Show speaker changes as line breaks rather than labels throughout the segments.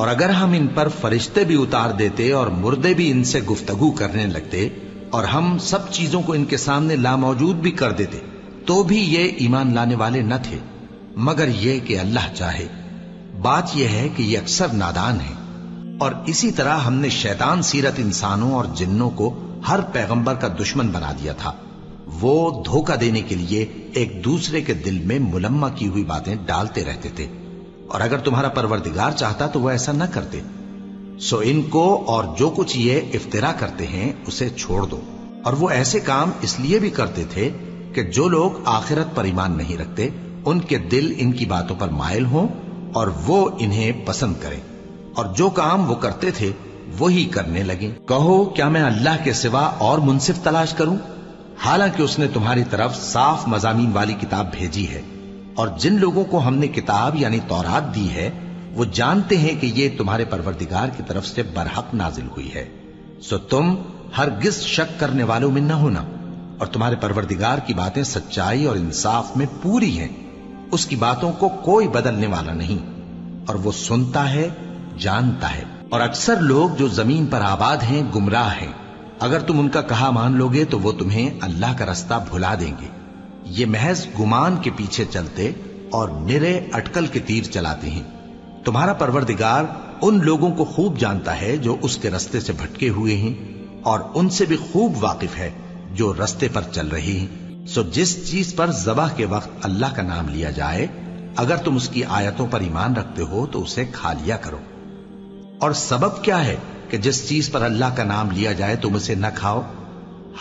اور اگر ہم ان پر فرشتے بھی اتار دیتے اور مردے بھی ان سے گفتگو کرنے لگتے اور ہم سب چیزوں کو ان کے سامنے لاموجود بھی کر دیتے تو بھی یہ ایمان لانے والے نہ تھے، مگر یہ کہ اللہ چاہے۔ بات یہ ہے کہ یہ اکثر نادان ہیں۔ اور اسی طرح ہم نے شیطان سیرت انسانوں اور جنوں کو ہر پیغمبر کا دشمن بنا دیا تھا۔ وہ دھوکہ دینے کے لیے ایک دوسرے کے دل میں ملمہ کی ہوئی باتیں ڈالتے رہتے تھے، اور اگر تمہارا پروردگار چاہتا تو وہ ایسا نہ کرتے۔ سو ان کو اور جو کچھ یہ افترا کرتے ہیں اسے چھوڑ دو۔ اور وہ ایسے کام اس لیے بھی کرتے تھے کہ جو لوگ آخرت پر ایمان نہیں رکھتے ان کے دل ان کی باتوں پر مائل ہوں اور وہ انہیں پسند کریں، اور جو کام وہ کرتے تھے وہی کرنے لگیں۔ کہو کیا میں اللہ کے سوا اور منصف تلاش کروں، حالانکہ اس نے تمہاری طرف صاف مضامین والی کتاب بھیجی ہے، اور جن لوگوں کو ہم نے کتاب یعنی تورات دی ہے وہ جانتے ہیں کہ یہ تمہارے پروردگار کی طرف سے برحق نازل ہوئی ہے۔ سو تم ہرگز شک کرنے والوں میں نہ ہونا، اور تمہارے پروردگار کی باتیں سچائی اور انصاف میں پوری ہیں، اس کی باتوں کو کوئی بدلنے والا نہیں، اور وہ سنتا ہے، جانتا ہے۔ اور اکثر لوگ جو زمین پر آباد ہیں گمراہ ہیں، اگر تم ان کا کہا مان لوگے تو وہ تمہیں اللہ کا رستہ بھلا دیں گے۔ یہ محض گمان کے پیچھے چلتے اور نرے اٹکل کے تیر چلاتے ہیں۔ تمہارا پروردگار ان لوگوں کو خوب جانتا ہے جو اس کے رستے سے بھٹکے ہوئے ہیں، اور ان سے بھی خوب واقف ہے جو رستے پر چل رہی ہیں۔ سو جس چیز پر ذبح کے وقت اللہ کا نام لیا جائے، اگر تم اس کی آیتوں پر ایمان رکھتے ہو تو اسے کھا لیا کرو۔ اور سبب کیا ہے کہ جس چیز پر اللہ کا نام لیا جائے تم اسے نہ کھاؤ،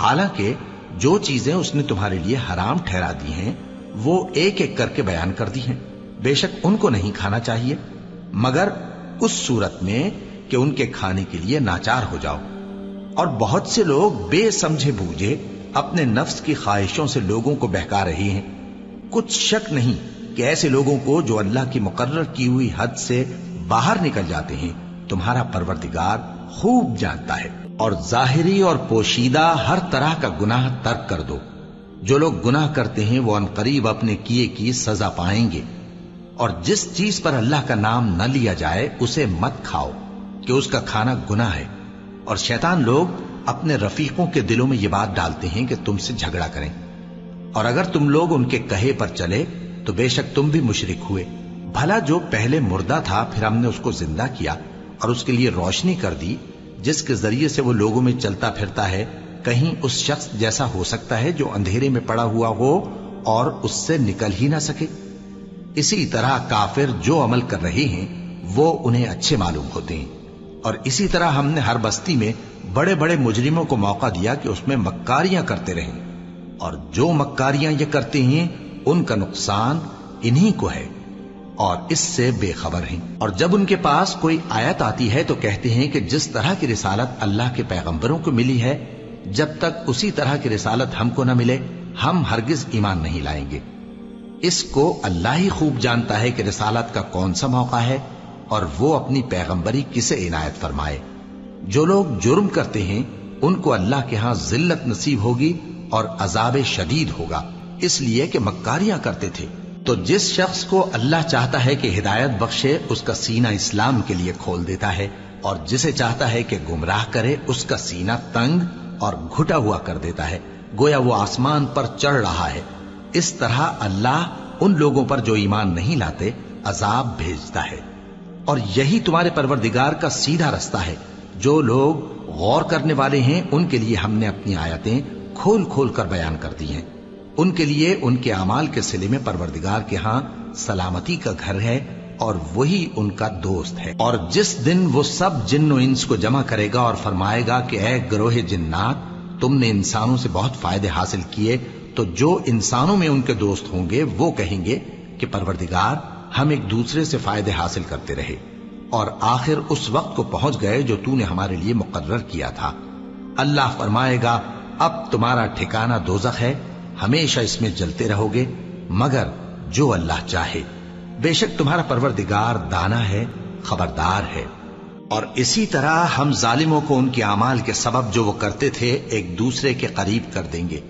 حالانکہ جو چیزیں اس نے تمہارے لیے حرام ٹھہرا دی ہیں وہ ایک ایک کر کے بیان کر دی ہیں۔ بے شک ان کو نہیں کھانا چاہیے مگر اس صورت میں کہ ان کے کھانے کے لیے ناچار ہو جاؤ۔ اور بہت سے لوگ بے سمجھے بوجھے اپنے نفس کی خواہشوں سے لوگوں کو بہکا رہے ہیں۔ کچھ شک نہیں کہ ایسے لوگوں کو جو اللہ کی مقرر کی ہوئی حد سے باہر نکل جاتے ہیں تمہارا پروردگار خوب جانتا ہے۔ اور ظاہری اور پوشیدہ ہر طرح کا گناہ ترک کر دو۔ جو لوگ گناہ کرتے ہیں وہ عنقریب اپنے کیے کی سزا پائیں گے۔ اور جس چیز پر اللہ کا نام نہ لیا جائے اسے مت کھاؤ کہ اس کا کھانا گناہ ہے۔ اور شیطان لوگ اپنے رفیقوں کے دلوں میں یہ بات ڈالتے ہیں کہ تم سے جھگڑا کریں، اور اگر تم لوگ ان کے کہے پر چلے تو بے شک تم بھی مشرک ہوئے۔ بھلا جو پہلے مردہ تھا پھر ہم نے اس کو زندہ کیا اور اس کے لیے روشنی کر دی جس کے ذریعے سے وہ لوگوں میں چلتا پھرتا ہے، کہیں اس شخص جیسا ہو سکتا ہے جو اندھیرے میں پڑا ہوا ہو اور اس سے نکل ہی نہ سکے؟ اسی طرح کافر جو عمل کر رہے ہیں وہ انہیں اچھے معلوم ہوتے ہیں۔ اور اسی طرح ہم نے ہر بستی میں بڑے بڑے مجرموں کو موقع دیا کہ اس میں مکاریاں کرتے رہیں، اور جو مکاریاں یہ کرتے ہیں ان کا نقصان انہی کو ہے اور اس سے بے خبر ہیں۔ اور جب ان کے پاس کوئی آیت آتی ہے تو کہتے ہیں کہ جس طرح کی رسالت اللہ کے پیغمبروں کو ملی ہے جب تک اسی طرح کی رسالت ہم کو نہ ملے ہم ہرگز ایمان نہیں لائیں گے۔ اس کو اللہ ہی خوب جانتا ہے کہ رسالت کا کون سا موقع ہے اور وہ اپنی پیغمبری کسے عنایت فرمائے۔ جو لوگ جرم کرتے ہیں ان کو اللہ کے ہاں ذلت نصیب ہوگی اور عذاب شدید ہوگا، اس لیے کہ مکاریاں کرتے تھے۔ تو جس شخص کو اللہ چاہتا ہے کہ ہدایت بخشے اس کا سینہ اسلام کے لیے کھول دیتا ہے، اور جسے چاہتا ہے کہ گمراہ کرے اس کا سینہ تنگ اور گھٹا ہوا کر دیتا ہے، گویا وہ آسمان پر چڑھ رہا ہے۔ اس طرح اللہ ان لوگوں پر جو ایمان نہیں لاتے عذاب بھیجتا ہے۔ اور یہی تمہارے پروردگار کا سیدھا رستہ ہے۔ جو لوگ غور کرنے والے ہیں ان کے لیے ہم نے اپنی آیتیں کھول کھول کر بیان کر دی ہیں۔ ان کے لیے ان کے اعمال کے صلے میں پروردگار کے ہاں سلامتی کا گھر ہے اور وہی ان کا دوست ہے۔ اور جس دن وہ سب جن و انس کو جمع کرے گا اور فرمائے گا کہ اے گروہ جنات، تم نے انسانوں سے بہت فائدے حاصل کیے، تو جو انسانوں میں ان کے دوست ہوں گے وہ کہیں گے کہ پروردگار ہم ایک دوسرے سے فائدے حاصل کرتے رہے اور آخر اس وقت کو پہنچ گئے جو تو نے ہمارے لیے مقرر کیا تھا۔ اللہ فرمائے گا اب تمہارا ٹھکانہ دوزخ ہے، ہمیشہ اس میں جلتے رہو گے مگر جو اللہ چاہے۔ بے شک تمہارا پروردگار دانا ہے، خبردار ہے۔ اور اسی طرح ہم ظالموں کو ان کے اعمال کے سبب جو وہ کرتے تھے ایک دوسرے کے قریب کر دیں گے۔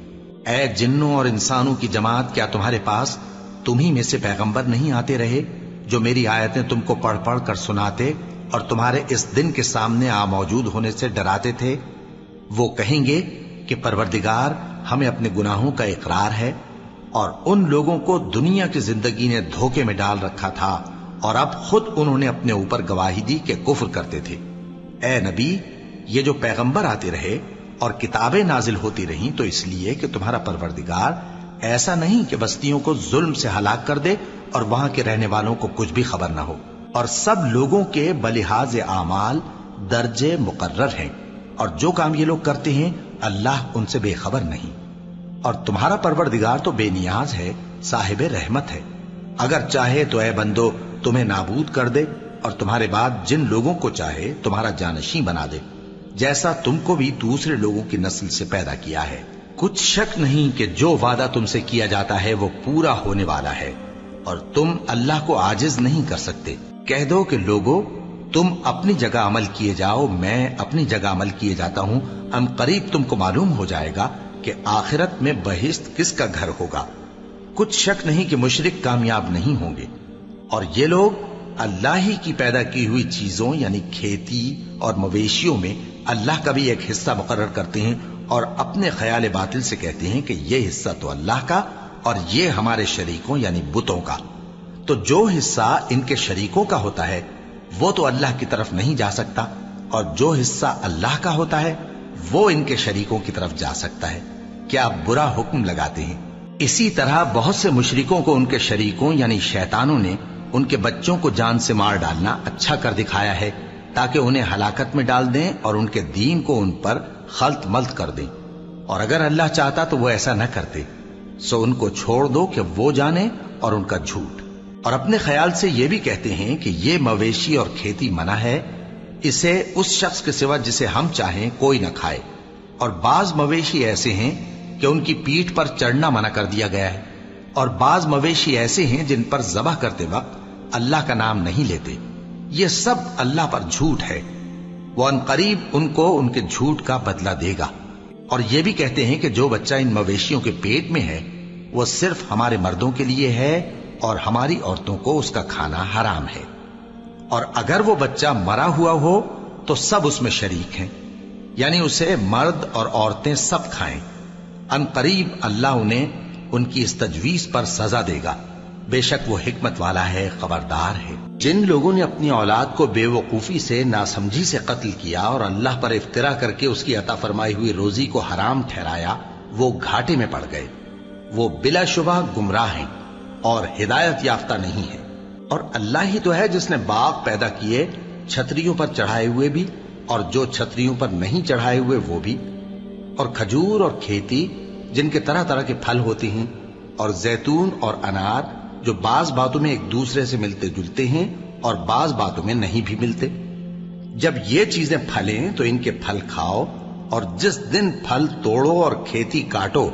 اے جنوں اور انسانوں کی جماعت، کیا تمہارے پاس تمہیں میں سے پیغمبر نہیں آتے رہے جو میری آیتیں تم کو پڑھ پڑھ کر سناتے اور تمہارے اس دن کے سامنے آ موجود ہونے سے ڈراتے تھے؟ وہ کہیں گے کہ پروردگار ہمیں اپنے گناہوں کا اقرار ہے، اور ان لوگوں کو دنیا کی زندگی نے دھوکے میں ڈال رکھا تھا اور اب خود انہوں نے اپنے اوپر گواہی دی کہ کفر کرتے تھے۔ اے نبی، یہ جو پیغمبر آتے رہے اور کتابیں نازل ہوتی رہیں تو اس لیے کہ تمہارا پروردگار ایسا نہیں کہ بستیوں کو ظلم سے ہلاک کر دے اور وہاں کے رہنے والوں کو کچھ بھی خبر نہ ہو، اور سب لوگوں کے بلحاظ اعمال درجے مقرر ہیں، اور جو کام یہ لوگ کرتے ہیں اللہ ان سے بے خبر نہیں۔ اور تمہارا پروردگار تو بے نیاز ہے، صاحب رحمت ہے، اگر چاہے تو اے بندو تمہیں نابود کر دے اور تمہارے بعد جن لوگوں کو چاہے تمہارا جانشین بنا دے، جیسا تم کو بھی دوسرے لوگوں کی نسل سے پیدا کیا ہے۔ کچھ شک نہیں کہ جو وعدہ تم سے کیا جاتا ہے وہ پورا ہونے والا ہے، اور تم اللہ کو عاجز نہیں کر سکتے۔ کہہ دو کہ لوگو تم اپنی جگہ عمل کیے جاؤ، میں اپنی جگہ عمل کیے جاتا ہوں، ان قریب تم کو معلوم ہو جائے گا کہ آخرت میں بہشت کس کا گھر ہوگا۔ کچھ شک نہیں کہ مشرک کامیاب نہیں ہوں گے، اور یہ لوگ اللہ ہی کی پیدا کی ہوئی چیزوں یعنی کھیتی اور مویشیوں میں اللہ کا بھی ایک حصہ مقرر کرتے ہیں، اور اپنے خیال باطل سے کہتے ہیں کہ یہ حصہ تو اللہ کا اور یہ ہمارے شریکوں یعنی بتوں کا۔ تو جو حصہ ان کے شریکوں کا ہوتا ہے وہ تو اللہ کی طرف نہیں جا سکتا، اور جو حصہ اللہ کا ہوتا ہے وہ ان کے شریکوں کی طرف جا سکتا ہے۔ کیا برا حکم لگاتے ہیں؟ اسی طرح بہت سے مشرکوں کو ان کے شریکوں یعنی شیطانوں نے ان کے بچوں کو جان سے مار ڈالنا اچھا کر دکھایا ہے، تاکہ انہیں ہلاکت میں ڈال دیں اور ان کے دین کو ان پر خلط ملط کر دیں، اور اگر اللہ چاہتا تو وہ ایسا نہ کرتے۔ سو ان کو چھوڑ دو کہ وہ جانے اور ان کا جھوٹ، اور اپنے خیال سے یہ بھی کہتے ہیں کہ یہ مویشی اور کھیتی منع ہے، اسے اس شخص کے سوا جسے ہم چاہیں کوئی نہ کھائے، اور بعض مویشی ایسے ہیں کہ ان کی پیٹھ پر چڑھنا منع کر دیا گیا ہے، اور بعض مویشی ایسے ہیں جن پر ذبح کرتے وقت اللہ کا نام نہیں لیتے۔ یہ سب اللہ پر جھوٹ ہے، وہ ان قریب ان کو ان کے جھوٹ کا بدلہ دے گا۔ اور یہ بھی کہتے ہیں کہ جو بچہ ان مویشیوں کے پیٹ میں ہے وہ صرف ہمارے مردوں کے لیے ہے اور ہماری عورتوں کو اس کا کھانا حرام ہے، اور اگر وہ بچہ مرا ہوا ہو تو سب اس میں شریک ہیں، یعنی اسے مرد اور عورتیں سب کھائیں۔ ان قریب اللہ انہیں ان کی اس تجویز پر سزا دے گا، بے شک وہ حکمت والا ہے، خبردار ہے۔ جن لوگوں نے اپنی اولاد کو بے وقوفی سے ناسمجھی سے قتل کیا اور اللہ پر افترا کر کے اس کی عطا فرمائی ہوئی روزی کو حرام ٹھہرایا، وہ گھاٹے میں پڑ گئے، وہ بلا شبہ گمراہ ہیں اور ہدایت یافتہ نہیں ہیں۔ اور اللہ ہی تو ہے جس نے باغ پیدا کیے، چھتریوں پر چڑھائے ہوئے بھی اور جو چھتریوں پر نہیں چڑھائے ہوئے وہ بھی، اور کھجور اور کھیتی جن کے طرح طرح کے پھل ہوتے ہیں، اور زیتون اور انار جو بعض باتوں میں ایک دوسرے سے ملتے جلتے ہیں اور بعض باتوں میں نہیں بھی ملتے۔ جب یہ چیزیں پھلیں تو ان کے پھل کھاؤ، اور جس دن پھل توڑو اور کھیتی کاٹو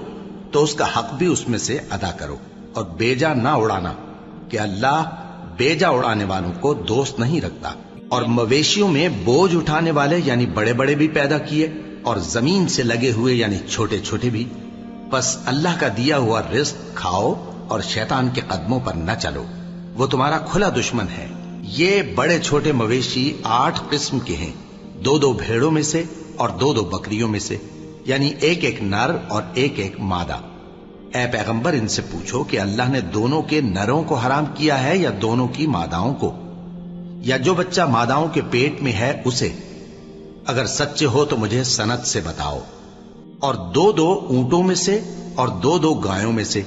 تو اس کا حق بھی اس میں سے ادا کرو، اور بیجا نہ اڑانا کہ اللہ بیجا اڑانے والوں کو دوست نہیں رکھتا۔ اور مویشیوں میں بوجھ اٹھانے والے یعنی بڑے بڑے بھی پیدا کیے، اور زمین سے لگے ہوئے یعنی چھوٹے چھوٹے بھی۔ بس اللہ کا دیا ہوا رزق کھاؤ اور شیطان کے قدموں پر نہ چلو، وہ تمہارا کھلا دشمن ہے۔ یہ بڑے چھوٹے مویشی 8 قسم کے ہیں، 2 بھیڑوں میں سے اور 2 بکریوں میں سے، یعنی ایک نر اور ایک مادہ۔ اے پیغمبر ان سے پوچھو کہ اللہ نے دونوں کے نروں کو حرام کیا ہے یا دونوں کی ماداؤں کو، یا جو بچہ ماداؤں کے پیٹ میں ہے اسے؟ اگر سچے ہو تو مجھے سند سے بتاؤ۔ اور 2 اونٹوں میں سے اور 2 گایوں میں سے،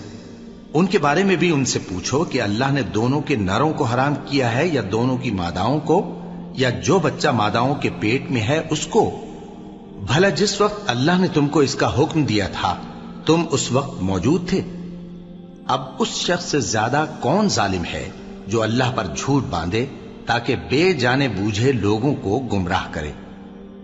ان کے بارے میں بھی ان سے پوچھو کہ اللہ نے دونوں کے نروں کو حرام کیا ہے یا دونوں کی ماداؤں کو، یا جو بچہ ماداؤں کے پیٹ میں ہے اس کو؟ بھلا جس وقت اللہ نے تم کو اس کا حکم دیا تھا تم اس وقت موجود تھے؟ اب اس شخص سے زیادہ کون ظالم ہے جو اللہ پر جھوٹ باندھے تاکہ بے جانے بوجھے لوگوں کو گمراہ کرے۔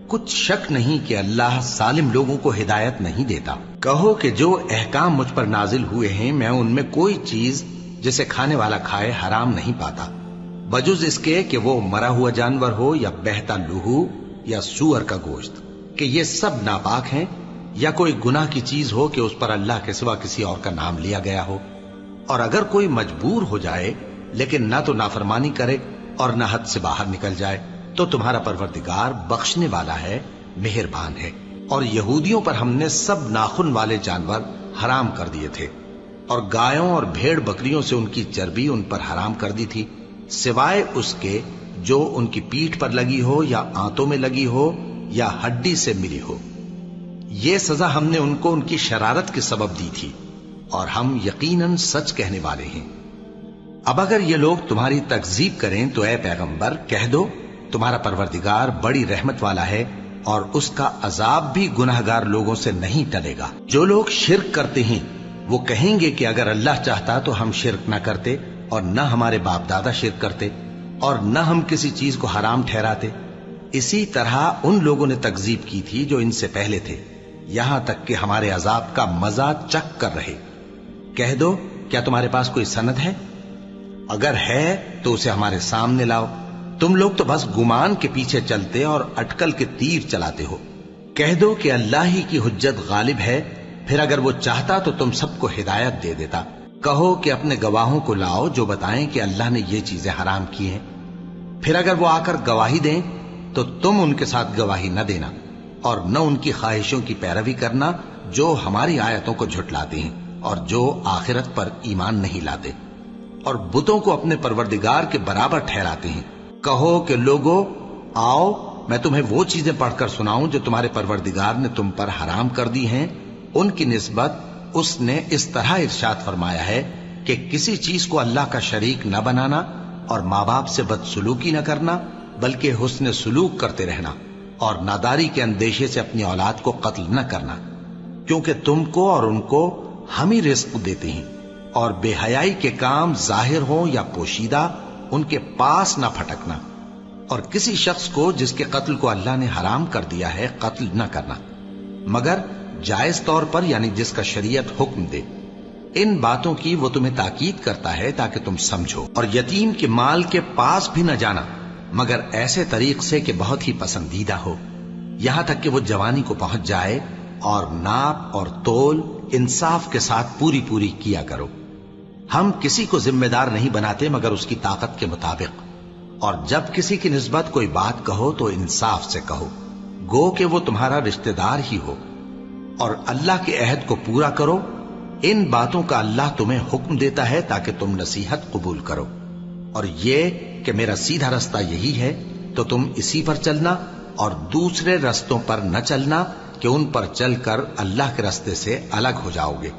کچھ شک نہیں کہ اللہ ظالم لوگوں کو ہدایت نہیں دیتا۔ کہو کہ جو احکام مجھ پر نازل ہوئے ہیں میں ان میں کوئی چیز جسے کھانے والا کھائے حرام نہیں پاتا، بجز اس کے کہ وہ مرا ہوا جانور ہو یا بہتا لہو یا سور کا گوشت، کہ یہ سب ناپاک ہیں، یا کوئی گناہ کی چیز ہو کہ اس پر اللہ کے سوا کسی اور کا نام لیا گیا ہو۔ اور اگر کوئی مجبور ہو جائے لیکن نہ تو نافرمانی کرے اور نہ حد سے باہر نکل جائے تو تمہارا پروردگار بخشنے والا ہے، مہربان ہے۔ اور یہودیوں پر ہم نے سب ناخن والے جانور حرام کر دیے تھے، اور گایوں اور بھیڑ بکریوں سے ان کی چربی ان پر حرام کر دی تھی، سوائے اس کے جو ان کی پیٹھ پر لگی ہو یا آنتوں میں لگی ہو یا ہڈی سے ملی ہو۔ یہ سزا ہم نے ان کو ان کی شرارت کے سبب دی تھی، اور ہم یقیناً سچ کہنے والے ہیں۔ اب اگر یہ لوگ تمہاری تکذیب کریں تو اے پیغمبر کہہ دو، تمہارا پروردگار بڑی رحمت والا ہے، اور اس کا عذاب بھی گناہگار لوگوں سے نہیں ٹلے گا۔ جو لوگ شرک کرتے ہیں وہ کہیں گے کہ اگر اللہ چاہتا تو ہم شرک نہ کرتے، اور نہ ہمارے باپ دادا شرک کرتے، اور نہ ہم کسی چیز کو حرام ٹھہراتے۔ اسی طرح ان لوگوں نے تکذیب کی تھی جو ان سے پہلے تھے، یہاں تک کہ ہمارے عذاب کا مزہ چکھ کر رہے۔ کہہ دو، کیا تمہارے پاس کوئی سند ہے؟ اگر ہے تو اسے ہمارے سامنے لاؤ۔ تم لوگ تو بس گمان کے پیچھے چلتے اور اٹکل کے تیر چلاتے ہو۔ کہہ دو کہ اللہ ہی کی حجت غالب ہے، پھر اگر وہ چاہتا تو تم سب کو ہدایت دے دیتا۔ کہو کہ اپنے گواہوں کو لاؤ جو بتائیں کہ اللہ نے یہ چیزیں حرام کی ہیں، پھر اگر وہ آ کر گواہی دیں تو تم ان کے ساتھ گواہی نہ دینا، اور نہ ان کی خواہشوں کی پیروی کرنا جو ہماری آیتوں کو جھٹلاتے ہیں اور جو آخرت پر ایمان نہیں لاتے، اور بتوں کو اپنے پروردگار کے برابر ٹھہراتے ہیں۔ کہو کہ لوگو آؤ، میں تمہیں وہ چیزیں پڑھ کر سناؤں جو تمہارے پروردگار نے تم پر حرام کر دی ہیں۔ ان کی نسبت اس نے اس طرح ارشاد فرمایا ہے کہ کسی چیز کو اللہ کا شریک نہ بنانا، اور ماں باپ سے بدسلوکی نہ کرنا، بلکہ حسن سلوک کرتے رہنا، اور ناداری کے اندیشے سے اپنی اولاد کو قتل نہ کرنا، کیونکہ تم کو اور ان کو ہم ہی رزق دیتے ہیں، اور بے حیائی کے کام ظاہر ہوں یا پوشیدہ ان کے پاس نہ پھٹکنا، اور کسی شخص کو جس کے قتل کو اللہ نے حرام کر دیا ہے قتل نہ کرنا، مگر جائز طور پر، یعنی جس کا شریعت حکم دے۔ ان باتوں کی وہ تمہیں تاکید کرتا ہے تاکہ تم سمجھو۔ اور یتیم کے مال کے پاس بھی نہ جانا مگر ایسے طریق سے کہ بہت ہی پسندیدہ ہو، یہاں تک کہ وہ جوانی کو پہنچ جائے، اور ناپ اور تول انصاف کے ساتھ پوری پوری کیا کرو۔ ہم کسی کو ذمہ دار نہیں بناتے مگر اس کی طاقت کے مطابق، اور جب کسی کی نسبت کوئی بات کہو تو انصاف سے کہو، گو کہ وہ تمہارا رشتہ دار ہی ہو، اور اللہ کے عہد کو پورا کرو۔ ان باتوں کا اللہ تمہیں حکم دیتا ہے تاکہ تم نصیحت قبول کرو، اور یہ کہ میرا سیدھا رستہ یہی ہے تو تم اسی پر چلنا، اور دوسرے رستوں پر نہ چلنا کہ ان پر چل کر اللہ کے رستے سے الگ ہو جاؤ گے۔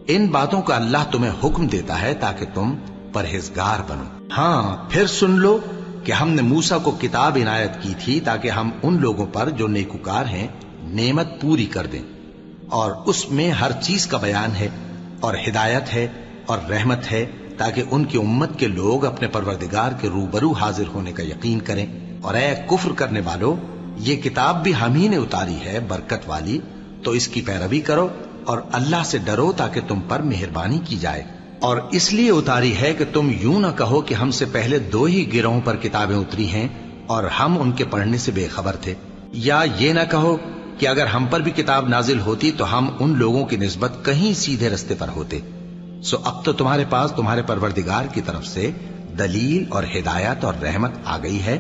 ان باتوں کا اللہ تمہیں حکم دیتا ہے تاکہ تم پرہیزگار بنو۔ ہاں، پھر سن لو کہ ہم نے موسیٰ کو کتاب عنایت کی تھی تاکہ ہم ان لوگوں پر جو نیکوکار ہیں نعمت پوری کر دیں، اور اس میں ہر چیز کا بیان ہے، اور ہدایت ہے اور رحمت ہے، تاکہ ان کی امت کے لوگ اپنے پروردگار کے روبرو حاضر ہونے کا یقین کریں۔ اور اے کفر کرنے والو، یہ کتاب بھی ہم ہی نے اتاری ہے برکت والی، تو اس کی پیروی کرو اور اللہ سے ڈرو تاکہ تم پر مہربانی کی جائے۔ اور اس لیے اتاری ہے کہ تم یوں نہ کہو کہ ہم سے پہلے 2 ہی گروہوں پر کتابیں اتری ہیں اور ہم ان کے پڑھنے سے بے خبر تھے، یا یہ نہ کہو کہ اگر ہم پر بھی کتاب نازل ہوتی تو ہم ان لوگوں کی نسبت کہیں سیدھے رستے پر ہوتے۔ سو اب تو تمہارے پاس تمہارے پروردگار کی طرف سے دلیل اور ہدایت اور رحمت آ گئی ہے،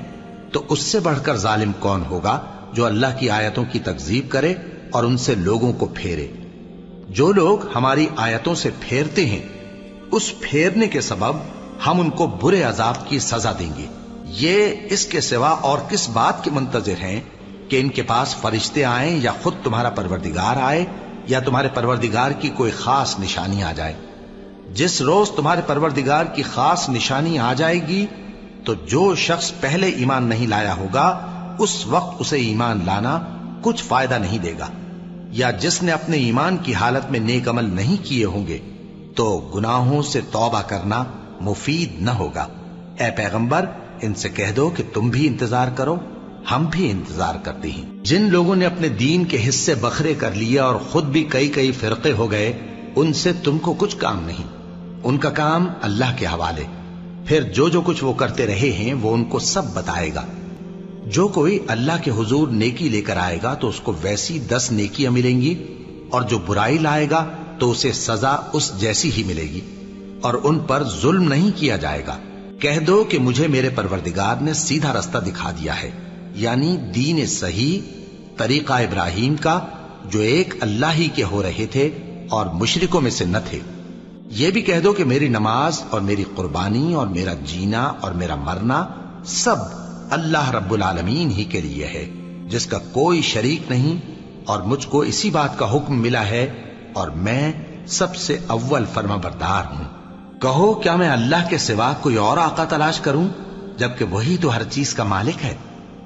تو اس سے بڑھ کر ظالم کون ہوگا جو اللہ کی آیتوں کی تکذیب کرے اور ان سے لوگوں کو پھیرے۔ جو لوگ ہماری آیتوں سے پھیرتے ہیں، اس پھیرنے کے سبب ہم ان کو برے عذاب کی سزا دیں گے۔ یہ اس کے سوا اور کس بات کے منتظر ہیں کہ ان کے پاس فرشتے آئیں، یا خود تمہارا پروردگار آئے، یا تمہارے پروردگار کی کوئی خاص نشانی آ جائے۔ جس روز تمہارے پروردگار کی خاص نشانی آ جائے گی تو جو شخص پہلے ایمان نہیں لایا ہوگا اس وقت اسے ایمان لانا کچھ فائدہ نہیں دے گا، یا جس نے اپنے ایمان کی حالت میں نیک عمل نہیں کیے ہوں گے تو گناہوں سے توبہ کرنا مفید نہ ہوگا۔ اے پیغمبر، ان سے کہہ دو کہ تم بھی انتظار کرو، ہم بھی انتظار کرتے ہیں۔ جن لوگوں نے اپنے دین کے حصے بکھرے کر لیے اور خود بھی کئی فرقے ہو گئے، ان سے تم کو کچھ کام نہیں، ان کا کام اللہ کے حوالے۔ پھر جو کچھ وہ کرتے رہے ہیں وہ ان کو سب بتائے گا۔ جو کوئی اللہ کے حضور نیکی لے کر آئے گا تو اس کو ویسی 10 نیکیاں ملیں گی، اور جو برائی لائے گا تو اسے سزا اس جیسی ہی ملے گی، اور ان پر ظلم نہیں کیا جائے گا۔ کہہ دو کہ مجھے میرے پروردگار نے سیدھا رستہ دکھا دیا ہے، یعنی دین صحیح، طریقہ ابراہیم کا، جو ایک اللہ ہی کے ہو رہے تھے اور مشرکوں میں سے نہ تھے۔ یہ بھی کہہ دو کہ میری نماز اور میری قربانی اور میرا جینا اور میرا مرنا سب اللہ رب العالمین ہی کے لیے ہے، جس کا کوئی شریک نہیں، اور مجھ کو اسی بات کا حکم ملا ہے اور میں سب سے اول فرما بردار ہوں۔ کہو کیا میں اللہ کے سوا کوئی اور آقا تلاش کروں، جبکہ وہی تو ہر چیز کا مالک ہے،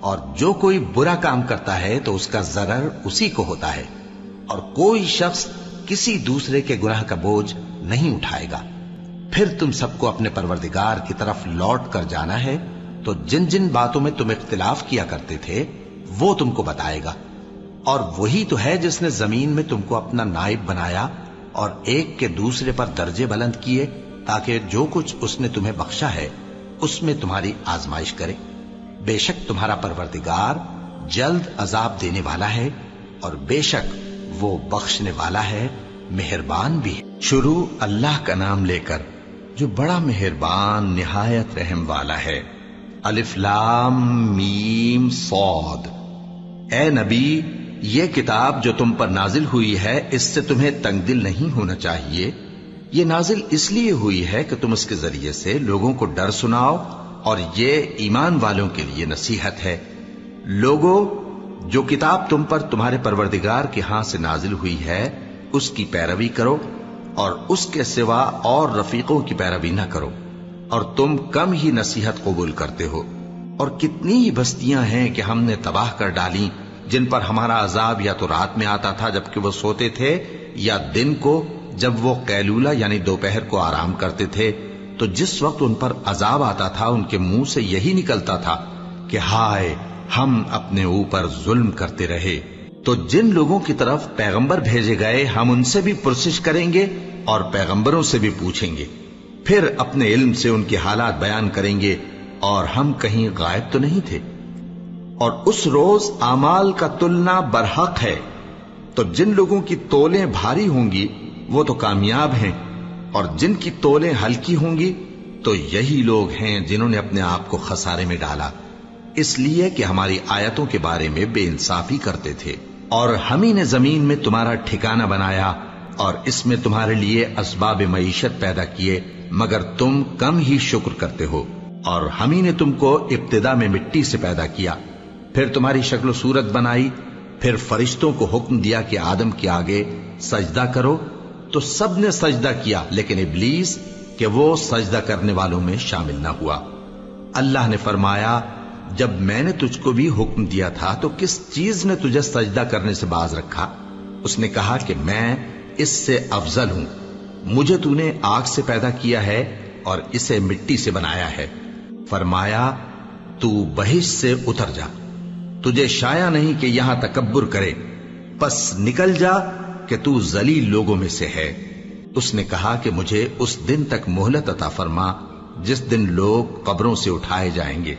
اور جو کوئی برا کام کرتا ہے تو اس کا ضرر اسی کو ہوتا ہے، اور کوئی شخص کسی دوسرے کے گناہ کا بوجھ نہیں اٹھائے گا۔ پھر تم سب کو اپنے پروردگار کی طرف لوٹ کر جانا ہے، تو جن جن باتوں میں تم اختلاف کیا کرتے تھے وہ تم کو بتائے گا، اور وہی تو ہے جس نے زمین میں تم کو اپنا نائب بنایا اور ایک کے دوسرے پر درجے بلند کیے، تاکہ جو کچھ اس نے تمہیں بخشا ہے اس میں تمہاری آزمائش کرے۔ بے شک تمہارا پروردگار جلد عذاب دینے والا ہے، اور بے شک وہ بخشنے والا ہے، مہربان بھی ہے۔ شروع اللہ کا نام لے کر جو بڑا مہربان نہایت رحم والا ہے۔ الف لام میم صاد۔ اے نبی، یہ کتاب جو تم پر نازل ہوئی ہے اس سے تمہیں تنگ دل نہیں ہونا چاہیے۔ یہ نازل اس لیے ہوئی ہے کہ تم اس کے ذریعے سے لوگوں کو ڈر سناؤ، اور یہ ایمان والوں کے لیے نصیحت ہے۔ لوگوں، جو کتاب تم پر تمہارے پروردگار کے ہاں سے نازل ہوئی ہے اس کی پیروی کرو، اور اس کے سوا اور رفیقوں کی پیروی نہ کرو، اور تم کم ہی نصیحت قبول کرتے ہو۔ اور کتنی ہی بستیاں ہیں کہ ہم نے تباہ کر ڈالی، جن پر ہمارا عذاب یا تو رات میں آتا تھا جبکہ وہ سوتے تھے، یا دن کو جب وہ قیلولہ یعنی دوپہر کو آرام کرتے تھے، تو جس وقت ان پر عذاب آتا تھا ان کے منہ سے یہی نکلتا تھا کہ ہائے، ہم اپنے اوپر ظلم کرتے رہے۔ تو جن لوگوں کی طرف پیغمبر بھیجے گئے ہم ان سے بھی پرسش کریں گے اور پیغمبروں سے بھی پوچھیں گے، پھر اپنے علم سے ان کے حالات بیان کریں گے، اور ہم کہیں غائب تو نہیں تھے۔ اور اس روز اعمال کا تلنا برحق ہے، تو جن لوگوں کی تولیں بھاری ہوں گی وہ تو کامیاب ہیں، اور جن کی تولیں ہلکی ہوں گی تو یہی لوگ ہیں جنہوں نے اپنے آپ کو خسارے میں ڈالا، اس لیے کہ ہماری آیتوں کے بارے میں بے انصافی کرتے تھے۔ اور ہم ہی نے زمین میں تمہارا ٹھکانہ بنایا، اور اس میں تمہارے لیے اسباب معیشت پیدا کیے، مگر تم کم ہی شکر کرتے ہو۔ اور ہم ہی نے تم کو ابتدا میں مٹی سے پیدا کیا، پھر تمہاری شکل و صورت بنائی، پھر فرشتوں کو حکم دیا کہ آدم کے آگے سجدہ کرو، تو سب نے سجدہ کیا، لیکن ابلیس کہ وہ سجدہ کرنے والوں میں شامل نہ ہوا۔ اللہ نے فرمایا، جب میں نے تجھ کو بھی حکم دیا تھا تو کس چیز نے تجھے سجدہ کرنے سے باز رکھا؟ اس نے کہا کہ میں اس سے افضل ہوں، مجھے تو نے آگ سے پیدا کیا ہے اور اسے مٹی سے بنایا ہے۔ فرمایا، تو بہشت سے اتر جا، تجھے شایع نہیں کہ یہاں تکبر کرے، پس نکل جا کہ تو ذلیل لوگوں میں سے ہے۔ اس نے کہا کہ مجھے اس دن تک مہلت عطا فرما جس دن لوگ قبروں سے اٹھائے جائیں گے۔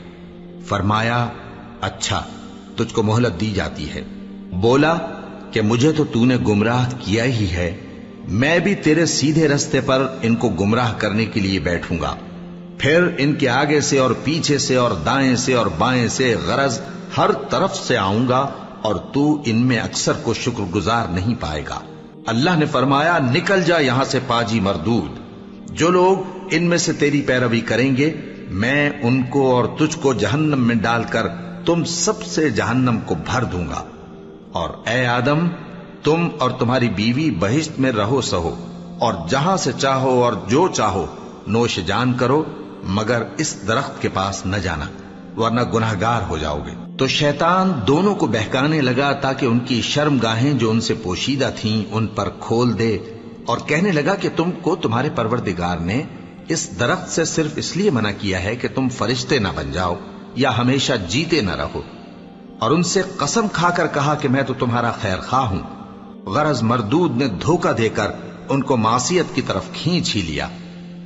فرمایا، اچھا، تجھ کو مہلت دی جاتی ہے۔ بولا کہ مجھے تو نے گمراہ کیا ہی ہے، میں بھی تیرے سیدھے رستے پر ان کو گمراہ کرنے کے لیے بیٹھوں گا، پھر ان کے آگے سے اور پیچھے سے اور دائیں سے اور بائیں سے، غرض ہر طرف سے آؤں گا، اور تو ان میں اکثر کو شکر گزار نہیں پائے گا۔ اللہ نے فرمایا، نکل جا یہاں سے پاجی مردود، جو لوگ ان میں سے تیری پیروی کریں گے میں ان کو اور تجھ کو جہنم میں ڈال کر تم سب سے جہنم کو بھر دوں گا۔ اور اے آدم، تم اور تمہاری بیوی بہشت میں رہو سہو، اور جہاں سے چاہو اور جو چاہو نوش جان کرو، مگر اس درخت کے پاس نہ جانا، ورنہ گناہگار ہو جاؤ گے۔ تو شیطان دونوں کو بہکانے لگا تاکہ ان کی شرم گاہیں جو ان سے پوشیدہ تھیں ان پر کھول دے، اور کہنے لگا کہ تم کو تمہارے پروردگار نے اس درخت سے صرف اس لیے منع کیا ہے کہ تم فرشتے نہ بن جاؤ یا ہمیشہ جیتے نہ رہو۔ اور ان سے قسم کھا کر کہا کہ میں تو تمہارا خیر خواہ ہوں۔ غرض مردود نے دھوکہ دے کر ان کو معصیت کی طرف کھینچ ہی لیا۔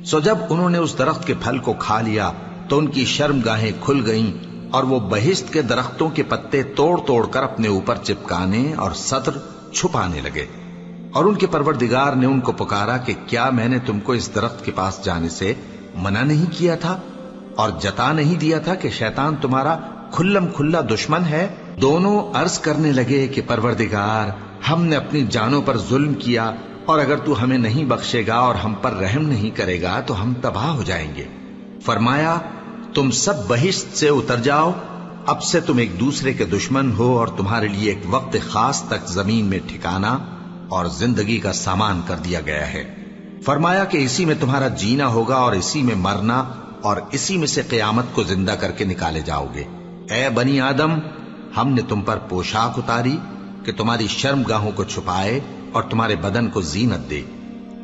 سو جب انہوں نے اس درخت کے پھل کو کھا لیا تو ان کی شرم گاہیں کھل گئیں، اور وہ بہشت کے درختوں کے پتے توڑ توڑ کر اپنے اوپر چپکانے اور سطر چھپانے لگے۔ اور ان کے پروردگار نے ان کو پکارا کہ کیا میں نے تم کو اس درخت کے پاس جانے سے منع نہیں کیا تھا؟ اور جتا نہیں دیا تھا کہ شیطان تمہارا کھلم کھلا دشمن ہے؟ دونوں عرض کرنے لگے کہ پروردگار، ہم نے اپنی جانوں پر ظلم کیا، اور اگر تو ہمیں نہیں بخشے گا اور ہم پر رحم نہیں کرے گا تو ہم تباہ ہو جائیں گے۔ فرمایا تم سب بہشت سے اتر جاؤ، اب سے تم ایک دوسرے کے دشمن ہو، اور تمہارے لیے ایک وقت خاص تک زمین میں ٹھکانا اور زندگی کا سامان کر دیا گیا ہے۔ فرمایا کہ اسی میں تمہارا جینا ہوگا اور اسی میں مرنا، اور اسی میں سے قیامت کو زندہ کر کے نکالے جاؤ گے۔ اے بنی آدم، ہم نے تم پر پوشاک اتاری کہ تمہاری شرم گاہوں کو چھپائے اور تمہارے بدن کو زینت دے،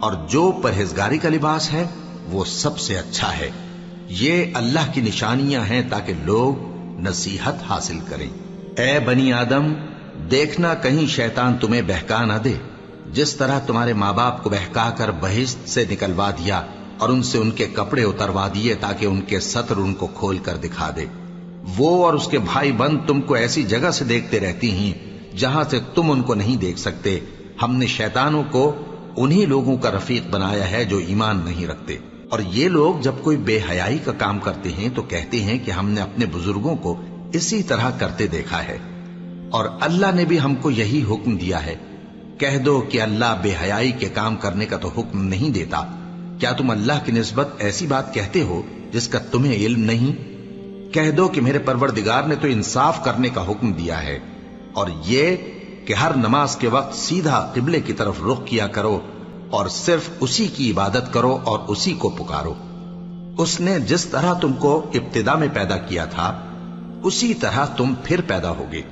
اور جو پرہیزگاری کا لباس ہے وہ سب سے اچھا ہے۔ یہ اللہ کی نشانیاں ہیں تاکہ لوگ نصیحت حاصل کریں۔ اے بنی آدم، دیکھنا کہیں شیطان تمہیں بہکا نہ دے، جس طرح تمہارے ماں باپ کو بہکا کر بہشت سے نکلوا دیا اور ان سے ان کے کپڑے اتروا دیے تاکہ ان کے ستر ان کو کھول کر دکھا دے۔ وہ اور اس کے بھائی بند تم کو ایسی جگہ سے دیکھتے رہتی ہیں جہاں سے تم ان کو نہیں دیکھ سکتے۔ ہم نے شیطانوں کو انہی لوگوں کا رفیق بنایا ہے جو ایمان نہیں رکھتے، اور یہ لوگ جب کوئی بے حیائی کا کام کرتے ہیں تو کہتے ہیں کہ ہم نے اپنے بزرگوں کو اسی طرح کرتے دیکھا ہے، اور اللہ نے بھی ہم کو یہی حکم دیا ہے۔ کہہ دو کہ اللہ بے حیائی کے کام کرنے کا تو حکم نہیں دیتا۔ کیا تم اللہ کی نسبت ایسی بات کہتے ہو جس کا تمہیں علم نہیں؟ کہہ دو کہ میرے پروردگار نے تو انصاف کرنے کا حکم دیا ہے، اور یہ کہ ہر نماز کے وقت سیدھا قبلے کی طرف رخ کیا کرو اور صرف اسی کی عبادت کرو اور اسی کو پکارو۔ اس نے جس طرح تم کو ابتدا میں پیدا کیا تھا اسی طرح تم پھر پیدا ہوگے۔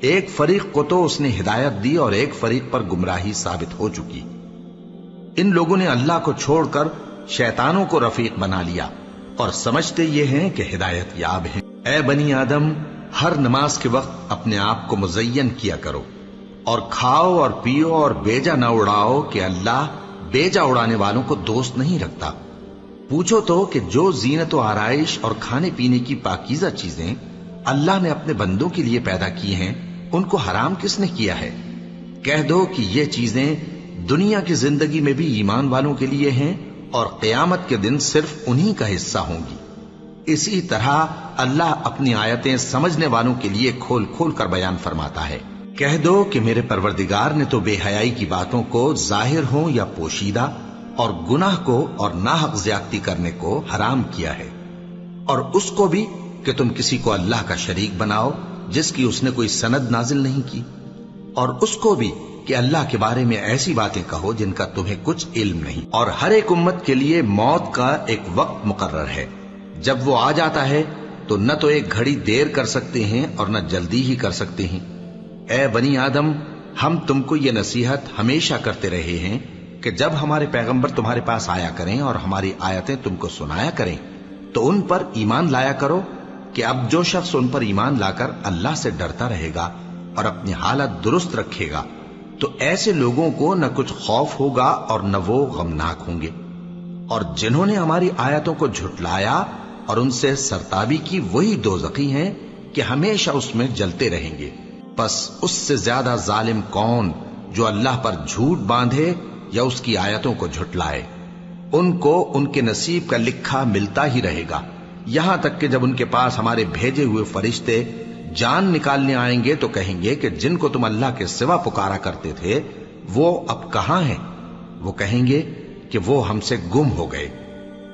ایک فریق کو تو اس نے ہدایت دی اور ایک فریق پر گمراہی ثابت ہو چکی۔ ان لوگوں نے اللہ کو چھوڑ کر شیطانوں کو رفیق بنا لیا اور سمجھتے یہ ہیں کہ ہدایت یاب ہیں۔ اے بنی آدم، ہر نماز کے وقت اپنے آپ کو مزین کیا کرو، اور کھاؤ اور پیو اور بیجا نہ اڑاؤ کہ اللہ بیجا اڑانے والوں کو دوست نہیں رکھتا۔ پوچھو تو کہ جو زینت و آرائش اور کھانے پینے کی پاکیزہ چیزیں اللہ نے اپنے بندوں کے لیے پیدا کی ہیں، ان کو حرام کس نے کیا ہے؟ کہہ دو کہ یہ چیزیں دنیا کی زندگی میں بھی ایمان والوں کے لیے ہیں اور قیامت کے دن صرف انہی کا حصہ ہوں گی۔ اسی طرح اللہ اپنی آیتیں سمجھنے والوں کے لیے کھول کھول کر بیان فرماتا ہے۔ کہہ دو کہ میرے پروردگار نے تو بے حیائی کی باتوں کو ظاہر ہوں یا پوشیدہ، اور گناہ کو اور ناحق زیادتی کرنے کو حرام کیا ہے، اور اس کو بھی کہ تم کسی کو اللہ کا شریک بناؤ جس کی اس نے کوئی سند نازل نہیں کی، اور اس کو بھی کہ اللہ کے بارے میں ایسی باتیں کہو جن کا تمہیں کچھ علم نہیں۔ اور ہر ایک امت کے لیے موت کا ایک وقت مقرر ہے، جب وہ آ جاتا ہے تو نہ تو ایک گھڑی دیر کر سکتے ہیں اور نہ جلدی ہی کر سکتے ہیں۔ اے بنی آدم، ہم تم کو یہ نصیحت ہمیشہ کرتے رہے ہیں کہ جب ہمارے پیغمبر تمہارے پاس آیا کریں اور ہماری آیتیں تم کو سنایا کریں تو ان پر ایمان لایا کرو، کہ اب جو شخص ان پر ایمان لا کر اللہ سے ڈرتا رہے گا اور اپنی حالت درست رکھے گا تو ایسے لوگوں کو نہ کچھ خوف ہوگا اور نہ وہ غمناک ہوں گے۔ اور جنہوں نے ہماری آیتوں کو جھٹلایا اور ان سے سرتابی کی، وہی دوزخی ہیں کہ ہمیشہ اس میں جلتے رہیں گے۔ پس اس سے زیادہ ظالم کون جو اللہ پر جھوٹ باندھے یا اس کی آیتوں کو جھٹلائے؟ ان کو ان کے نصیب کا لکھا ملتا ہی رہے گا، یہاں تک کہ جب ان کے پاس ہمارے بھیجے ہوئے فرشتے جان نکالنے آئیں گے تو کہیں گے کہ جن کو تم اللہ کے سوا پکارا کرتے تھے وہ اب کہاں ہیں؟ وہ کہیں گے کہ وہ ہم سے گم ہو گئے،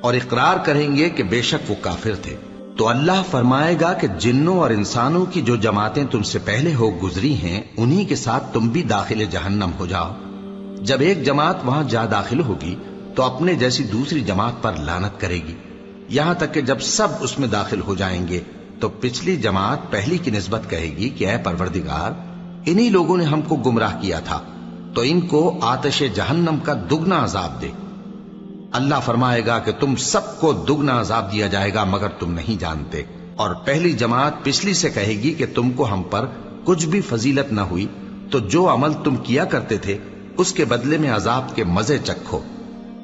اور اقرار کریں گے کہ بے شک وہ کافر تھے۔ تو اللہ فرمائے گا کہ جنوں اور انسانوں کی جو جماعتیں تم سے پہلے ہو گزری ہیں انہی کے ساتھ تم بھی داخل جہنم ہو جاؤ۔ جب ایک جماعت وہاں جا داخل ہوگی تو اپنے جیسی دوسری جماعت پر لعنت کرے گی، یہاں تک کہ جب سب اس میں داخل ہو جائیں گے تو پچھلی جماعت پہلی کی نسبت کہے گی کہ اے پروردگار، انہی لوگوں نے ہم کو گمراہ کیا تھا، تو ان کو آتش جہنم کا دگنا عذاب دے۔ اللہ فرمائے گا کہ تم سب کو دگنا عذاب دیا جائے گا مگر تم نہیں جانتے۔ اور پہلی جماعت پچھلی سے کہے گی کہ تم کو ہم پر کچھ بھی فضیلت نہ ہوئی، تو جو عمل تم کیا کرتے تھے اس کے بدلے میں عذاب کے مزے چکھو۔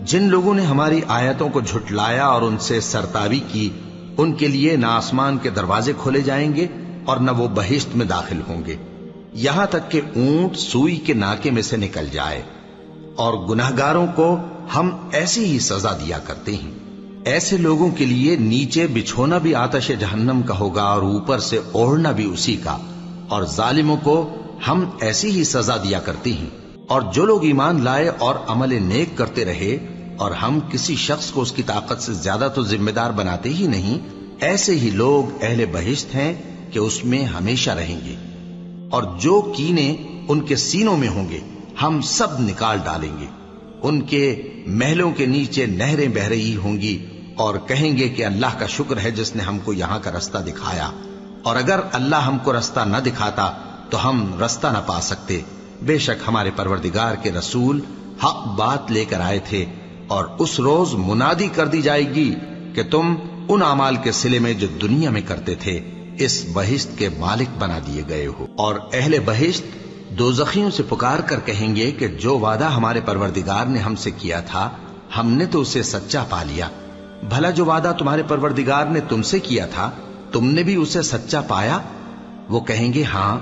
جن لوگوں نے ہماری آیتوں کو جھٹلایا اور ان سے سرتابی کی، ان کے لیے نہ آسمان کے دروازے کھولے جائیں گے اور نہ وہ بہشت میں داخل ہوں گے، یہاں تک کہ اونٹ سوئی کے ناکے میں سے نکل جائے۔ اور گناہگاروں کو ہم ایسی ہی سزا دیا کرتے ہیں۔ ایسے لوگوں کے لیے نیچے بچھونا بھی آتش جہنم کا ہوگا اور اوپر سے اوڑھنا بھی اسی کا، اور ظالموں کو ہم ایسی ہی سزا دیا کرتی ہیں۔ اور جو لوگ ایمان لائے اور عمل نیک کرتے رہے اور ہم کسی شخص کو اس کی طاقت سے زیادہ تو ذمہ دار بناتے ہی نہیں، ایسے ہی لوگ اہل بہشت ہیں کہ اس میں ہمیشہ رہیں گے۔ اور جو کینے ان کے سینوں میں ہوں گے ہم سب نکال ڈالیں گے۔ ان کے محلوں کے نیچے نہریں بہ رہی ہوں گی اور کہیں گے کہ اللہ کا شکر ہے جس نے ہم کو یہاں کا رستہ دکھایا، اور اگر اللہ ہم کو رستہ نہ دکھاتا تو ہم رستہ نہ پا سکتے۔ بے شک ہمارے پروردگار کے رسول حق بات لے کر آئے تھے، اور اس روز منادی کر دی جائے گی کہ تم ان اعمال کے صلے میں جو دنیا میں کرتے تھے اس بہشت کے مالک بنا دیے گئے ہو۔ اور اہل بہشت دوزخیوں سے پکار کر کہیں گے کہ جو وعدہ ہمارے پروردگار نے ہم سے کیا تھا ہم نے تو اسے سچا پا لیا۔ بھلا جو وعدہ تمہارے پروردگار نے تم سے کیا تھا تم نے بھی اسے سچا پایا؟ وہ کہیں گے ہاں۔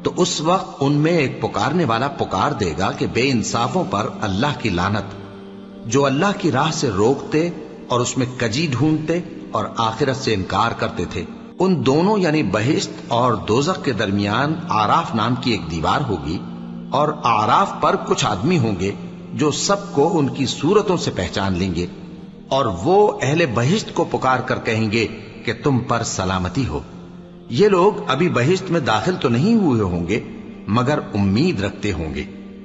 تو اس وقت ان میں ایک پکارنے والا پکار دے گا کہ بے انصافوں پر اللہ کی لعنت، جو اللہ کی راہ سے روکتے اور اس میں کجی ڈھونڈتے اور آخرت سے انکار کرتے تھے۔ ان دونوں یعنی بہشت اور دوزخ کے درمیان آراف نام کی ایک دیوار ہوگی، اور آراف پر کچھ آدمی ہوں گے جو سب کو ان کی صورتوں سے پہچان لیں گے، اور وہ اہل بہشت کو پکار کر کہیں گے کہ تم پر سلامتی ہو۔ یہ لوگ ابھی بہشت میں داخل تو نہیں ہوئے ہوں گے مگر امید رکھتے ہوں گے،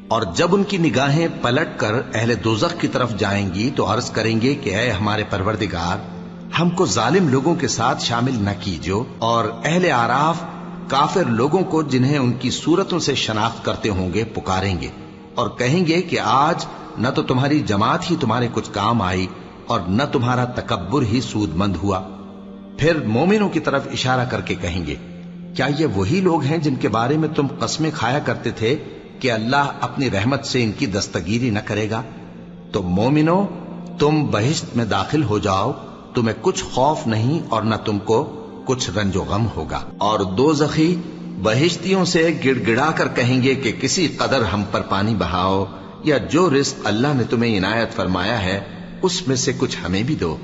اور جب ان کی نگاہیں پلٹ کر اہل دوزخ کی طرف جائیں گی تو عرض کریں گے کہ اے ہمارے پروردگار، ہم کو ظالم لوگوں کے ساتھ شامل نہ کیجو۔ اور اہل آراف کافر لوگوں کو جنہیں ان کی صورتوں سے شناخت کرتے ہوں گے پکاریں گے اور کہیں گے کہ آج نہ تو تمہاری جماعت ہی تمہارے کچھ کام آئی اور نہ تمہارا تکبر ہی سود مند ہوا۔ پھر مومنوں کی طرف اشارہ کر کے کہیں گے، کیا یہ وہی لوگ ہیں جن کے بارے میں تم قسمیں کھایا کرتے تھے کہ اللہ اپنی رحمت سے ان کی دستگیری نہ کرے گا؟ تو مومنوں، تم بہشت میں داخل ہو جاؤ، تمہیں کچھ خوف نہیں اور نہ تم کو کچھ رنج و غم ہوگا۔ اور دوزخی بہشتیوں سے گڑ گڑا کر کہیں گے کہ کسی قدر ہم پر پانی بہاؤ، یا جو رزق اللہ نے تمہیں عنایت فرمایا ہے اس میں سے کچھ ہمیں بھی دو۔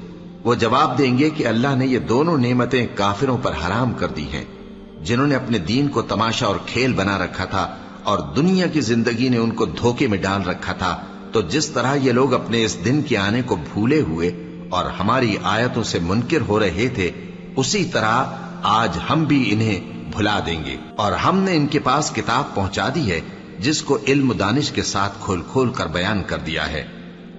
وہ جواب دیں گے کہ اللہ نے یہ دونوں نعمتیں کافروں پر حرام کر دی ہیں، جنہوں نے اپنے دین کو تماشا اور کھیل بنا رکھا تھا اور دنیا کی زندگی نے ان کو دھوکے میں ڈال رکھا تھا۔ تو جس طرح یہ لوگ اپنے اس دن کے آنے کو بھولے ہوئے اور ہماری آیتوں سے منکر ہو رہے تھے، اسی طرح آج ہم بھی انہیں بھلا دیں گے۔ اور ہم نے ان کے پاس کتاب پہنچا دی ہے جس کو علم و دانش کے ساتھ کھول کھول کر بیان کر دیا ہے،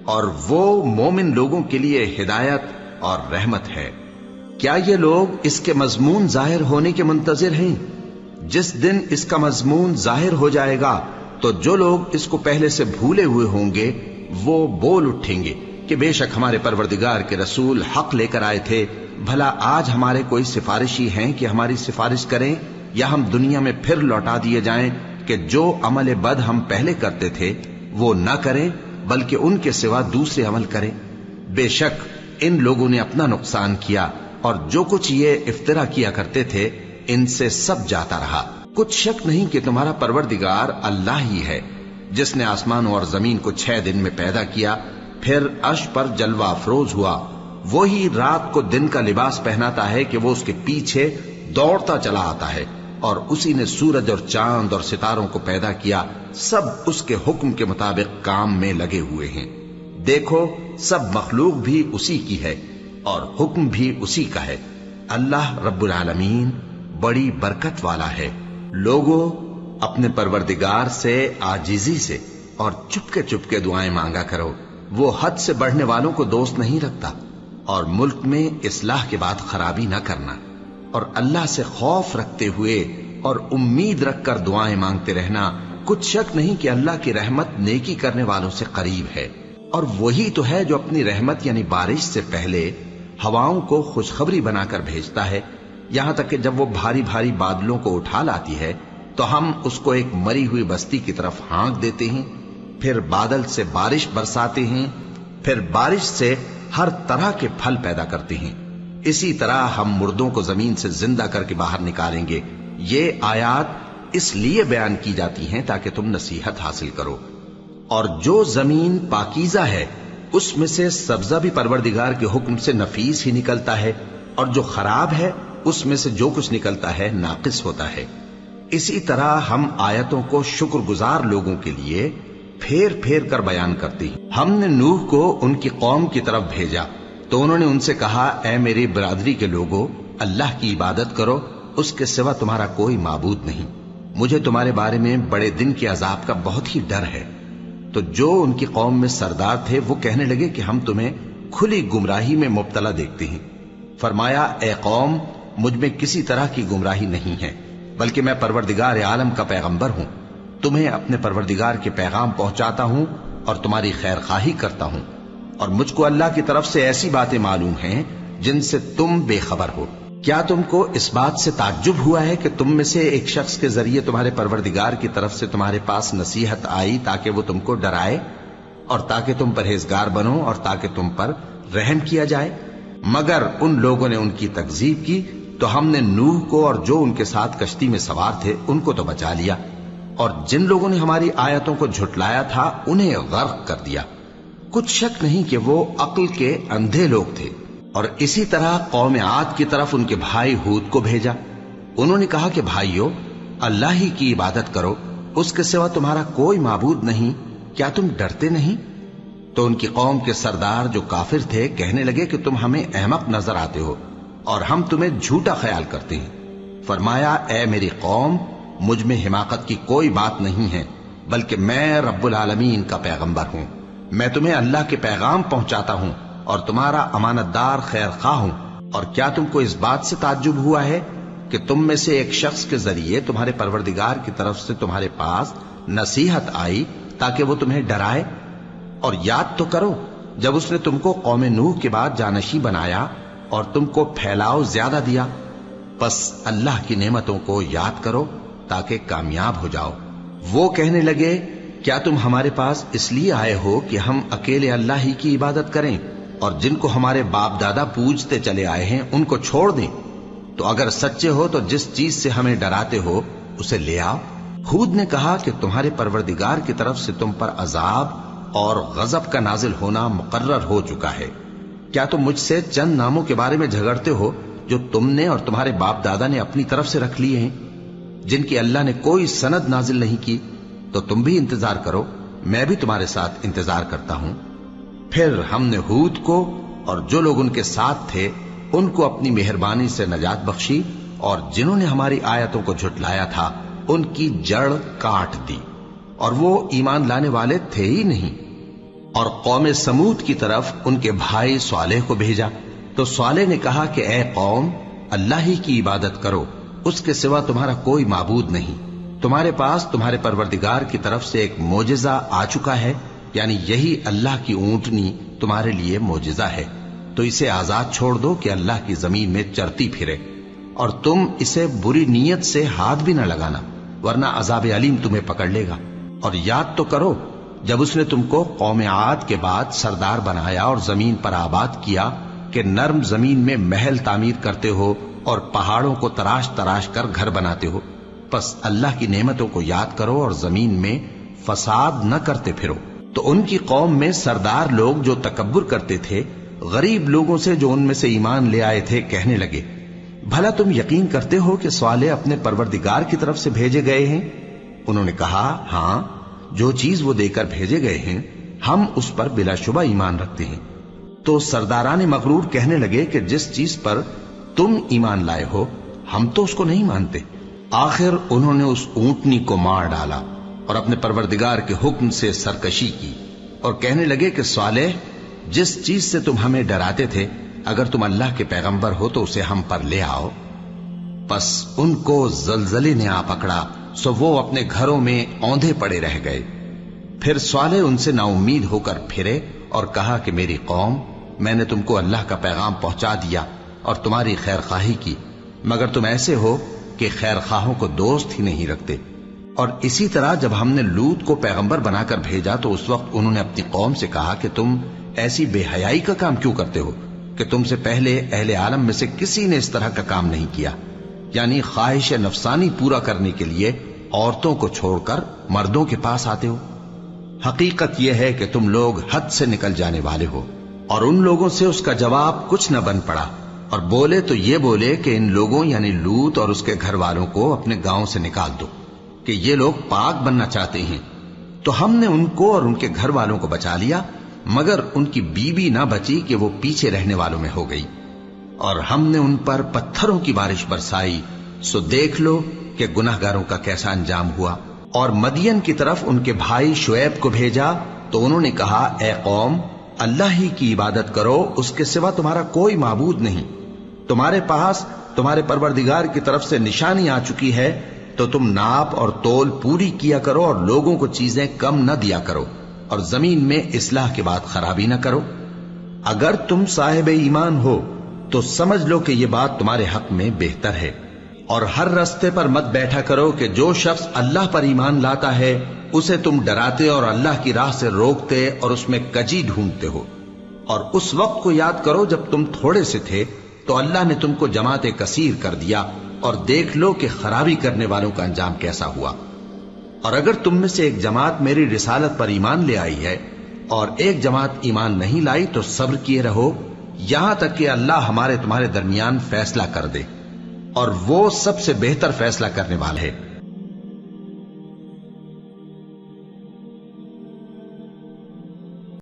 اور وہ مومن لوگوں کے لیے ہدایت اور رحمت ہے۔ کیا یہ لوگ اس کے مضمون ظاہر ہونے کے منتظر ہیں؟ جس دن اس کا مضمون ظاہر ہو جائے گا تو جو لوگ اس کو پہلے سے بھولے ہوئے ہوں گے وہ بول اٹھیں گے کہ بے شک ہمارے پروردگار کے رسول حق لے کر آئے تھے۔ بھلا آج ہمارے کوئی سفارشی ہیں کہ ہماری سفارش کریں، یا ہم دنیا میں پھر لوٹا دیے جائیں کہ جو عمل بد ہم پہلے کرتے تھے وہ نہ کریں بلکہ ان کے سوا دوسرے عمل کریں۔ بے شک ان لوگوں نے اپنا نقصان کیا، اور جو کچھ یہ افترا کیا کرتے تھے ان سے سب جاتا رہا۔ کچھ شک نہیں کہ تمہارا پروردگار اللہ ہی ہے جس نے آسمانوں اور زمین کو 6 دن میں پیدا کیا، پھر عرش پر جلوہ افروز ہوا۔ وہی رات کو دن کا لباس پہناتا ہے کہ وہ اس کے پیچھے دوڑتا چلا آتا ہے، اور اسی نے سورج اور چاند اور ستاروں کو پیدا کیا، سب اس کے حکم کے مطابق کام میں لگے ہوئے ہیں۔ دیکھو سب مخلوق بھی اسی کی ہے اور حکم بھی اسی کا ہے۔ اللہ رب العالمین بڑی برکت والا ہے۔ لوگوں، اپنے پروردگار سے عاجزی سے اور چپ کے دعائیں مانگا کرو، وہ حد سے بڑھنے والوں کو دوست نہیں رکھتا، اور ملک میں اصلاح کے بعد خرابی نہ کرنا، اور اللہ سے خوف رکھتے ہوئے اور امید رکھ کر دعائیں مانگتے رہنا۔ کچھ شک نہیں کہ اللہ کی رحمت نیکی کرنے والوں سے قریب ہے، اور وہی تو ہے جو اپنی رحمت یعنی بارش سے پہلے ہواؤں کو خوشخبری بنا کر بھیجتا ہے، یہاں تک کہ جب وہ بھاری بھاری بادلوں کو اٹھا لاتی ہے تو ہم اس کو ایک مری ہوئی بستی کی طرف ہانک دیتے ہیں، پھر بادل سے بارش برساتے ہیں، پھر بارش سے ہر طرح کے پھل پیدا کرتے ہیں۔ اسی طرح ہم مردوں کو زمین سے زندہ کر کے باہر نکالیں گے۔ یہ آیات اس لیے بیان کی جاتی ہیں تاکہ تم نصیحت حاصل کرو۔ اور جو زمین پاکیزہ ہے اس میں سے سبزہ بھی پروردگار کے حکم سے نفیس ہی نکلتا ہے، اور جو خراب ہے اس میں سے جو کچھ نکلتا ہے ناقص ہوتا ہے۔ اسی طرح ہم آیتوں کو شکر گزار لوگوں کے لیے پھیر پھیر کر بیان کرتے ہیں۔ ہم نے نوح کو ان کی قوم کی طرف بھیجا تو انہوں نے ان سے کہا، اے میری برادری کے لوگوں، اللہ کی عبادت کرو، اس کے سوا تمہارا کوئی معبود نہیں۔ مجھے تمہارے بارے میں بڑے دن کے عذاب کا بہت ہی ڈر ہے۔ تو جو ان کی قوم میں سردار تھے وہ کہنے لگے کہ ہم تمہیں کھلی گمراہی میں مبتلا دیکھتے ہیں۔ فرمایا، اے قوم، مجھ میں کسی طرح کی گمراہی نہیں ہے، بلکہ میں پروردگار عالم کا پیغمبر ہوں۔ تمہیں اپنے پروردگار کے پیغام پہنچاتا ہوں اور تمہاری خیر خواہی کرتا ہوں، اور مجھ کو اللہ کی طرف سے ایسی باتیں معلوم ہیں جن سے تم بے خبر ہو۔ کیا تم کو اس بات سے تعجب ہوا ہے کہ تم میں سے ایک شخص کے ذریعے تمہارے پروردگار کی طرف سے تمہارے پاس نصیحت آئی تاکہ وہ تم کو ڈرائے اور تاکہ تم پرہیزگار بنو اور تاکہ تم پر رحم کیا جائے؟ مگر ان لوگوں نے ان کی تکذیب کی تو ہم نے نوح کو اور جو ان کے ساتھ کشتی میں سوار تھے ان کو تو بچا لیا، اور جن لوگوں نے ہماری آیتوں کو جھٹلایا تھا انہیں غرق کر دیا۔ کچھ شک نہیں کہ وہ عقل کے اندھے لوگ تھے۔ اور اسی طرح قوم عاد کی طرف ان کے بھائی ہود کو بھیجا۔ انہوں نے کہا کہ بھائیو، اللہ ہی کی عبادت کرو، اس کے سوا تمہارا کوئی معبود نہیں، کیا تم ڈرتے نہیں؟ تو ان کی قوم کے سردار جو کافر تھے کہنے لگے کہ تم ہمیں احمق نظر آتے ہو اور ہم تمہیں جھوٹا خیال کرتے ہیں۔ فرمایا، اے میری قوم، مجھ میں حماقت کی کوئی بات نہیں ہے، بلکہ میں رب العالمین کا پیغمبر ہوں۔ میں تمہیں اللہ کے پیغام پہنچاتا ہوں اور تمہارا امانت دار خیر خواہ ہوں۔ اور کیا تم کو اس بات سے تعجب ہوا ہے کہ تم میں سے ایک شخص کے ذریعے تمہارے پروردگار کی طرف سے تمہارے پاس نصیحت آئی تاکہ وہ تمہیں ڈرائے؟ اور یاد تو کرو جب اس نے تم کو قوم نوح کے بعد جانشی بنایا اور تم کو پھیلاؤ زیادہ دیا۔ پس اللہ کی نعمتوں کو یاد کرو تاکہ کامیاب ہو جاؤ۔ وہ کہنے لگے، کیا تم ہمارے پاس اس لیے آئے ہو کہ ہم اکیلے اللہ ہی کی عبادت کریں اور جن کو ہمارے باپ دادا پوجتے چلے آئے ہیں ان کو چھوڑ دیں؟ تو اگر سچے ہو تو جس چیز سے ہمیں ڈراتے ہو اسے لے آؤ۔ ہود نے کہا کہ تمہارے پروردگار کی طرف سے تم پر عذاب اور غضب کا نازل ہونا مقرر ہو چکا ہے۔ کیا تم مجھ سے چند ناموں کے بارے میں جھگڑتے ہو جو تم نے اور تمہارے باپ دادا نے اپنی طرف سے رکھ لیے ہیں، جن کی اللہ نے کوئی سند نازل نہیں کی؟ تو تم بھی انتظار کرو، میں بھی تمہارے ساتھ انتظار کرتا ہوں۔ پھر ہم نے ہود کو اور جو لوگ ان کے ساتھ تھے ان کو اپنی مہربانی سے نجات بخشی، اور جنہوں نے ہماری آیتوں کو جھٹلایا تھا ان کی جڑ کاٹ دی، اور وہ ایمان لانے والے تھے ہی نہیں۔ اور قوم سمود کی طرف ان کے بھائی صالح کو بھیجا تو صالح نے کہا کہ اے قوم، اللہ ہی کی عبادت کرو، اس کے سوا تمہارا کوئی معبود نہیں۔ تمہارے پاس تمہارے پروردگار کی طرف سے ایک معجزہ آ چکا ہے، یعنی یہی اللہ کی اونٹنی تمہارے لیے معجزہ ہے، تو اسے آزاد چھوڑ دو کہ اللہ کی زمین میں چرتی پھرے، اور تم اسے بری نیت سے ہاتھ بھی نہ لگانا، ورنہ عذاب علیم تمہیں پکڑ لے گا۔ اور یاد تو کرو جب اس نے تم کو قوم عاد کے بعد سردار بنایا اور زمین پر آباد کیا کہ نرم زمین میں محل تعمیر کرتے ہو اور پہاڑوں کو تراش تراش کر گھر بناتے ہو۔ پس اللہ کی نعمتوں کو یاد کرو اور زمین میں فساد نہ کرتے پھرو۔ تو ان کی قوم میں سردار لوگ جو تکبر کرتے تھے غریب لوگوں سے جو ان میں سے ایمان لے آئے تھے کہنے لگے، بھلا تم یقین کرتے ہو کہ صالح اپنے پروردگار کی طرف سے بھیجے گئے ہیں؟ انہوں نے کہا، ہاں، جو چیز وہ دے کر بھیجے گئے ہیں ہم اس پر بلا شبہ ایمان رکھتے ہیں۔ تو سرداران مغرور کہنے لگے کہ جس چیز پر تم ایمان لائے ہو ہم تو اس کو نہیں مانتے۔ آخر انہوں نے اس اونٹنی کو مار ڈالا اور اپنے پروردگار کے حکم سے سرکشی کی، اور کہنے لگے کہ صالح، جس چیز سے تم ہمیں ڈراتے تھے اگر تم اللہ کے پیغمبر ہو تو اسے ہم پر لے آؤ۔ پس ان کو زلزلے نے آ پکڑا، سو وہ اپنے گھروں میں اوندھے پڑے رہ گئے۔ پھر صالح ان سے نا امید ہو کر پھرے اور کہا کہ میری قوم، میں نے تم کو اللہ کا پیغام پہنچا دیا اور تمہاری خیر خواہی کی، مگر تم ایسے ہو کہ خیر خواہوں کو دوست ہی نہیں رکھتے۔ اور اسی طرح جب ہم نے لوط کو پیغمبر بنا کر بھیجا تو اس وقت انہوں نے اپنی قوم سے کہا کہ تم ایسی بے حیائی کا کام کیوں کرتے ہو کہ تم سے پہلے اہل عالم میں سے کسی نے اس طرح کا کام نہیں کیا، یعنی خواہش نفسانی پورا کرنے کے لیے عورتوں کو چھوڑ کر مردوں کے پاس آتے ہو۔ حقیقت یہ ہے کہ تم لوگ حد سے نکل جانے والے ہو۔ اور ان لوگوں سے اس کا جواب کچھ نہ بن پڑا، اور بولے تو یہ بولے کہ ان لوگوں یعنی لوط اور اس کے گھر والوں کو اپنے گاؤں سے نکال دو کہ یہ لوگ پاک بننا چاہتے ہیں۔ تو ہم نے ان کو اور ان کے گھر والوں کو بچا لیا، مگر ان کی بیوی نہ بچی کہ وہ پیچھے رہنے والوں میں ہو گئی، اور ہم نے ان پر پتھروں کی بارش برسائی، سو دیکھ لو کہ گناہگاروں کا کیسا انجام ہوا۔ اور مدین کی طرف ان کے بھائی شعیب کو بھیجا تو انہوں نے کہا، اے قوم، اللہ ہی کی عبادت کرو، اس کے سوا تمہارا کوئی معبود نہیں۔ تمہارے پاس تمہارے پروردگار کی طرف سے نشانی آ چکی ہے، تو تم ناپ اور تول پوری کیا کرو اور لوگوں کو چیزیں کم نہ دیا کرو، اور زمین میں اصلاح کے بعد خرابی نہ کرو۔ اگر تم صاحب ایمان ہو تو سمجھ لو کہ یہ بات تمہارے حق میں بہتر ہے، اور ہر رستے پر مت بیٹھا کرو کہ جو شخص اللہ پر ایمان لاتا ہے اسے تم ڈراتے اور اللہ کی راہ سے روکتے اور اس میں کجی ڈھونڈتے ہو۔ اور اس وقت کو یاد کرو جب تم تھوڑے سے تھے تو اللہ نے تم کو جماعت کثیر کر دیا، اور دیکھ لو کہ خرابی کرنے والوں کا انجام کیسا ہوا۔ اور اگر تم میں سے ایک جماعت میری رسالت پر ایمان لے آئی ہے اور ایک جماعت ایمان نہیں لائی تو صبر کیے رہو یہاں تک کہ اللہ ہمارے تمہارے درمیان فیصلہ کر دے، اور وہ سب سے بہتر فیصلہ کرنے والا ہے۔